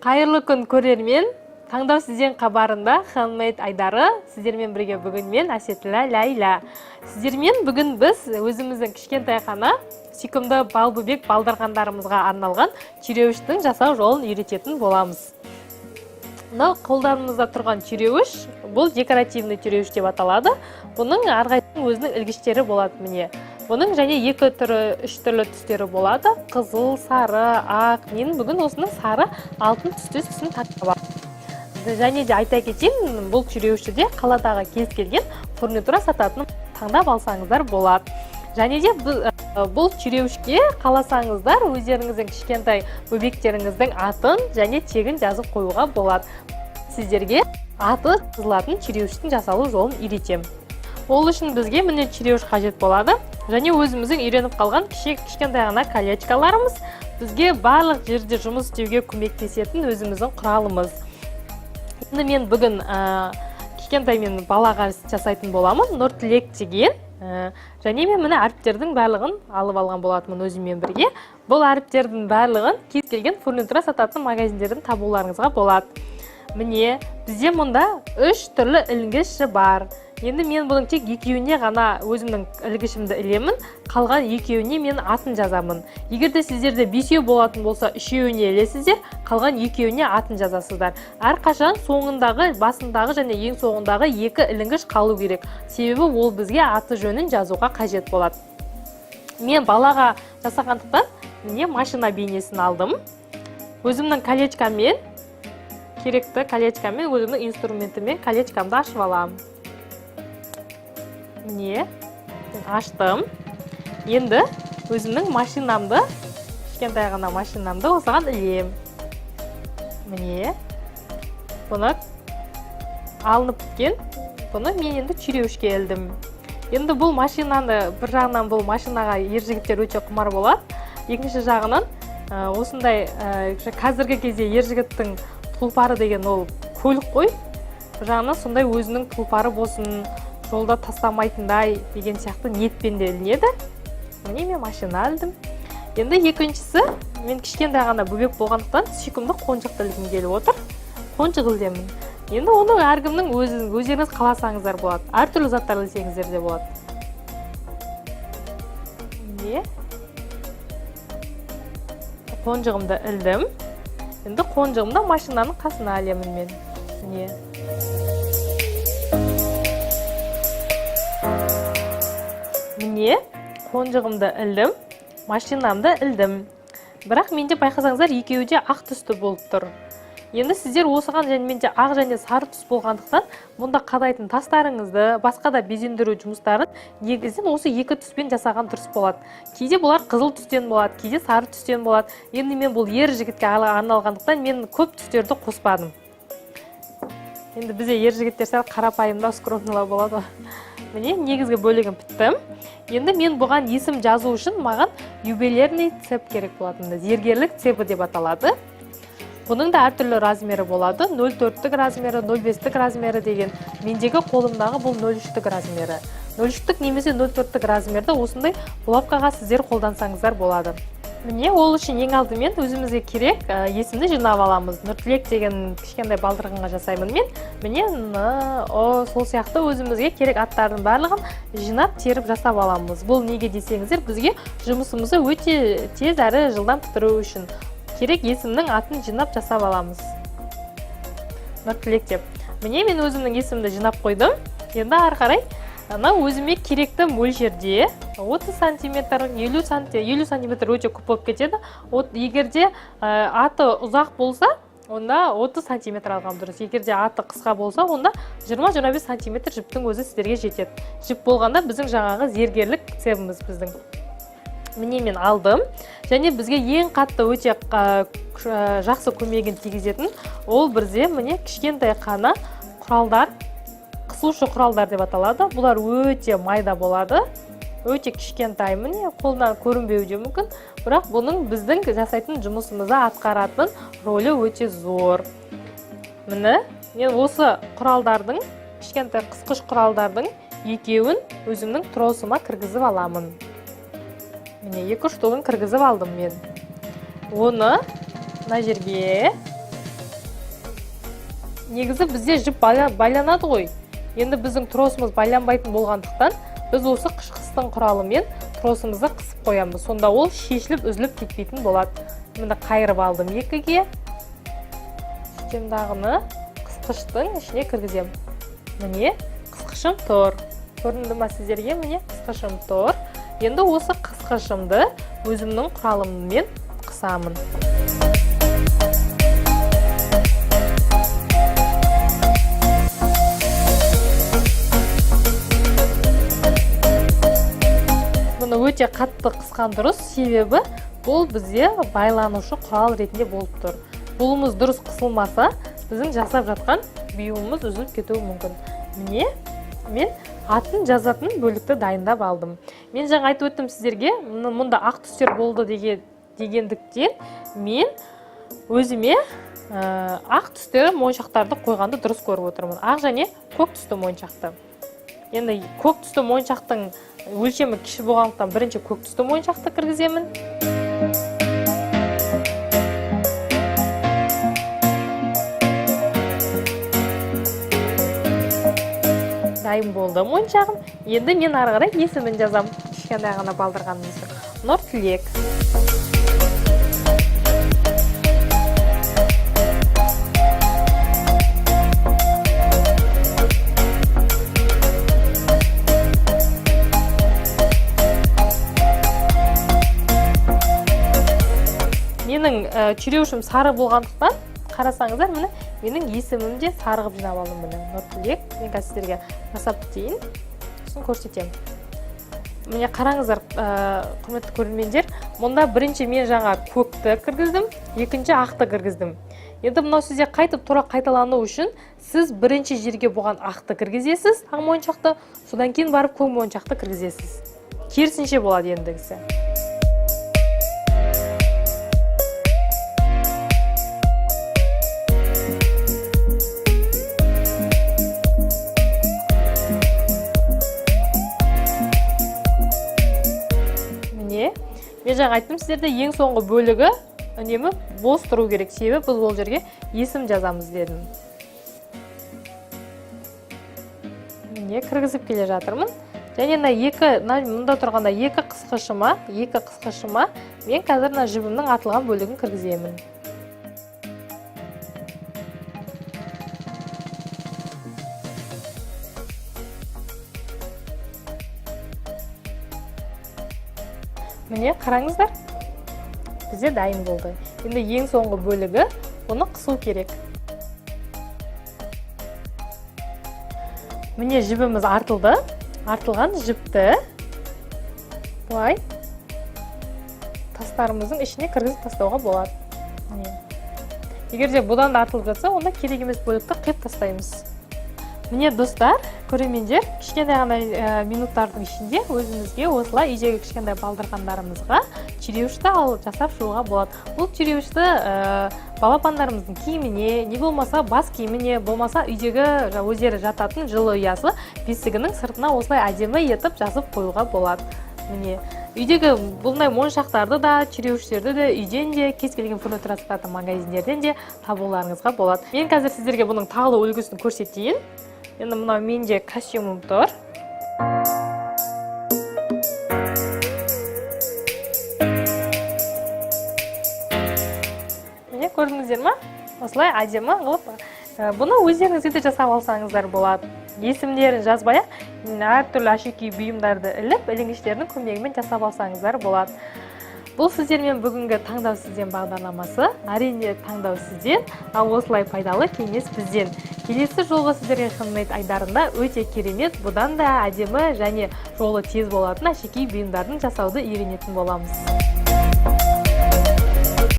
Қайырлы күн көрермен, таңдау сізден хабарында Handmade Айдары, сіздермен бірге бүгін мен Әсетілі Ләйла. Сіздермен бүгін біз өзіміздің кішкентай ғана сүйкімді Балбөбек балдырғандарымызға арналған түйреуіштің жасау жолын үйрететін боламыз. Мынау қолдарымызда тұрған түйреуіш, бұл декоративный түйреуіш деп аталады. Бұның әрқайсысының өзінің ілгіштері болады міне. Бұның және екі түрі, үш түрлі түстері болады. Қызыл, сары, ақ. Мен бүгін осының сары, алтын түстесін таңдап алдым. Және де айта кетейін, бұл түйреуішті де қаладағы кез келген фурнитура сататын таңдап алсаңыздар болады. Және де бұл түйреуішке қаласаңыздар өздеріңіздің кішкентай бөбектеріңіздің атын және тегін жазып қоюға болады. Сіздерге аты жазылатын түйреуіштің жасалу жолын үйретемін. Ол үшін бізге міне түйреуіш қажет болады. Және өзіміздің үйреніп қалған кішкентай ғана колечкаларымыз бізге барлық жерде жұмыс істеуге көмектесетін өзіміздің құралымыз. Енді мен бүгін кішкентай мен балаға жасайтын боламын. Нұртілек деген. Және мен міне әріптердің барлығын алып алған болатынмын өзіммен бірге. Бұл әріптердің барлығын кез келген фурнитура сататын магазиндерден табуларыңызға болады. Міне бізде мұнда 3 түрлі ілгіші бар. Енді мен бұның тек екеуіне ғана өзімнің ілгішімді ілемін, қалған екеуіне мен атын жазамын. Егер де сіздерде 5 болатын болса, 3-еуіне ілесіздер, қалған екеуіне атын жазасыздар. Әрқашан соңындағы, басындағы және ең соңындағы 2 ілгіш қалу керек. Себебі ол бізге аты жөнін жазуға қажет болады. Мен балаға жасағандықтан міне машина бейнесін алдым. Өзімнің колечкаммен, керекті колечкаммен, өзімнің инструментімен колечкамды ашып аламын. Міне, аштым. Енді өзімнің машинамды, кішкентай ғана машинамды осыған ілем. Міне, бұны алынып біткен, бұны мен енді түйреуішке ілдім. Енді бұл машинаны, бір жағынан бұл машинаға ержігіттер өте құмар болады. Екінші жағынан, осындай қазіргі кезде ержігіттің тұлпары деген ол көлік қой. Бір жағынан сондай өзінің тұлпары болсын, жолда тастамайтындай деген сияқты ниетпен де ілінеді. Міне мен машина ілдім. Енді екіншісі, мен кішкентай ғана бөбек болғандықтан сүйкімді қонжықты ілгім келіп отыр. Қонжық ілдемін. Енді оны әркімнің өздеріңіз қаласаңыздар болады. Әртүрлі заттар ілсеңіздер де болады. Міне қонжығымды ілдім. Енді қонжығымды машинаның қасына ілемін мен. Міне. Міне, қонжығымды ілдім, машинамды ілдім. Бірақ менде байқасаңыздар екеуі де ақ түсті болып тұр. Енді сіздер осыған және менде ақ және сары түс болғандықтан, мұнда қадайтын тастарыңызды, басқа да безендіру жұмыстарын негізінен осы 2 түспен жасаған дұрыс болады. Кейде бұлар қызыл түстен болады, кейде сары түстен болады. Енді мен бұл ер жігітке арналғандықтан мен көп түстерді қоспадым. Енді бізде ер жігіттер сәл қарапайымдау, скромнылау болады. Міне негізгі бөлігім біттім. Енді мен бұған есім жазу үшін маған юбилейный цеп керек болатын. Зергерлік цебі деп аталады. Бұның да әртүрлі размері болады. 0,4-тік размері, 0,5-тік размері деген. Мендегі қолымдағы бұл 0,3-тік размері. 0,3-тік немесе 0,4-тік размерді осындай булавкаға сіздер қолдансаңыздар болады. Міне ол үшін ең алдымен өзімізге керек есімді жинап аламыз. Нұртілек деген кішкентай балдырғанға жасаймын мен. Міне сол сияқты өзімізге керек аттардың барлығын жинап теріп жасап аламыз. Бұл неге десеңіздер, бізге жұмысымызды өте тез әрі жылдам бітіру үшін керек есімнің атын жинап жасап аламыз. Нұртілек деп. Міне мен өзімнің есімді жинап қойдым. Енді ары қарай өзіме керекті мөлшерде 30 сантиметр, 50 сантиметр өте көп болып кетеді. Егерде аты ұзақ болса, онда 30 сантиметр алғам дұрыс. Егерде аты қысқа болса, онда 20-25 сантиметр жіптің өзі сіздерге жетеді. Жіп болғанда біздің жаңағы зергерлік цебіміз біздің. Міне мен алдым. Және бізге ең қатты өте жақсы көмегін тигізетін ол бірде міне кішкентай қана құралдар, қысушы құралдар деп аталады. Бұлар өте майда болады. Өте кішкентай, міне қолдан көрінбеуі де мүмкін. Бірақ бұның біздің жасайтын жұмысымызда атқаратын рөлі өте зор. Міне мен осы құралдардың, кішкентай қысқыш құралдардың екеуін өзімнің тросыма кіргізіп аламын. Міне 2 штугын кіргізіп алдым мен. Оны мына жерге негізі бізде жіп байланады ғой. Енді біздің тросымыз байланбайтын болғандықтан, біз осы қышқыстың құралымен тросымызды қысып қоямыз. Сонда ол шешіліп, үзіліп кетпейтін болады. Міне қайырып алдым екіге. Системдағыны қысқыштың ішіне кіргізем. Міне қысқышым тұр. Көрінді ма сіздерге? Міне қысқышым тұр. Енді осы қысқышымды өзімнің құралыммен қысамын. Бұны өте қатты қысқан дұрыс, себебі бұл бізде байланушы құрал ретінде болып тұр. Бұлымыз дұрыс қысылмаса, біздің жасап жатқан бұйымымыз үзіліп кетуі мүмкін. Міне, мен атын жазатын бөлікті дайындап алдым. Мен жаңа айтып өттім сіздерге, мұнда ақ түстер болды дегендіктен мен өзіме ақ түстері моншақтарды қойғанды дұрыс көріп отырмын. Ақ және көк түсті моншақты. Енді көк түсті моншақтың өлшемі кіші болғандықтан бірінші көк түсті моншақты кіргіземін. Дайын болды моншағым. Енді мен ары қарай есімін жазам. Кішкентай ғана балдырғанымызды. Нұртілек. Менің чүреуішім сары болғандықтан, қарасаңыздар, міне менің есімім де сарығып жинап алдым. Міне Нұртілек. Мен сіздерге жасап дейін, сосын көрсетемін. Міне қараңыздар, құрметті көрермендер, мұнда бірінші мен жаңа көкті кіргіздім, екінші ақты кіргіздім. Енді мынау сізде қайтып тура қайталану үшін сіз бірінші жерге болған ақты кіргізесіз, ақ моншақты, содан кейін барып көк моншақты кіргізесіз. Керісінше болады ендігісі. Мен жаңа айттым сіздерде, ең соңғы бөлігі үнемі бос тұру керек, себебі біз ол жерге есім жазамыз дедім. Міне кіргізіп келе жатырмын. Және мұнда тұрғанда екі қысқышыма мен қазір жібімнің атылған бөлігін кіргіземін. Міне қараңыздар, бізде дайын болды. Енді ең соңғы бөлігі, оны қысу керек. Міне жібіміз артылды. Артылған жіпті бұлай тастарымыздың ішіне кіргізіп тастауға болады. Егер де бұдан да артылып жатса, онда керек емес бөлікті қиып тастаймыз. Міне достар, көрермендер, кішкентай ғана минуттардың ішінде өзімізге осылай үйдегі кішкентай балдырғандарымызға чүреуішті жасап шығуға болады. Бұл чүреуішті балапандарымыздың киіміне, не болмаса бас киіміне, болмаса үйдегі өздері жататын жылы ұясы бесігінің сыртына осылай әдемі етіп жазып қоюға болады. Міне үйдегі бұндай моншақтарды да, чүреуіштерді де үйден де, кез келген фурнитура сататын магазиндерден де табуларыңызға болады. Мен қазір сіздерге бұның тағылу үлгісін көрсетейін. Енді мынау менде костюмым тұр. Міне көрдіңіздер ма? Осылай әдемі қылып. Бұны өздеріңізге де жасап алсаңыздар болады. Есімдерін жазбай-ақ, әртүрлі әшекей бұйымдарды іліп, ілінгіштердің көмегімен жасап алсаңыздар болады. Бұл сіздермен бүгінгі таңдау сізден бағдарламасы. Әрине таңдау сізден, ал осылай пайдалы кеңес бізден. Келесі жолғы сіздерге Handmade айдарында өте керемет, бұдан да әдемі және жолы тез болатын әшекей бұйымдарын жасауды үйренетін боламыз.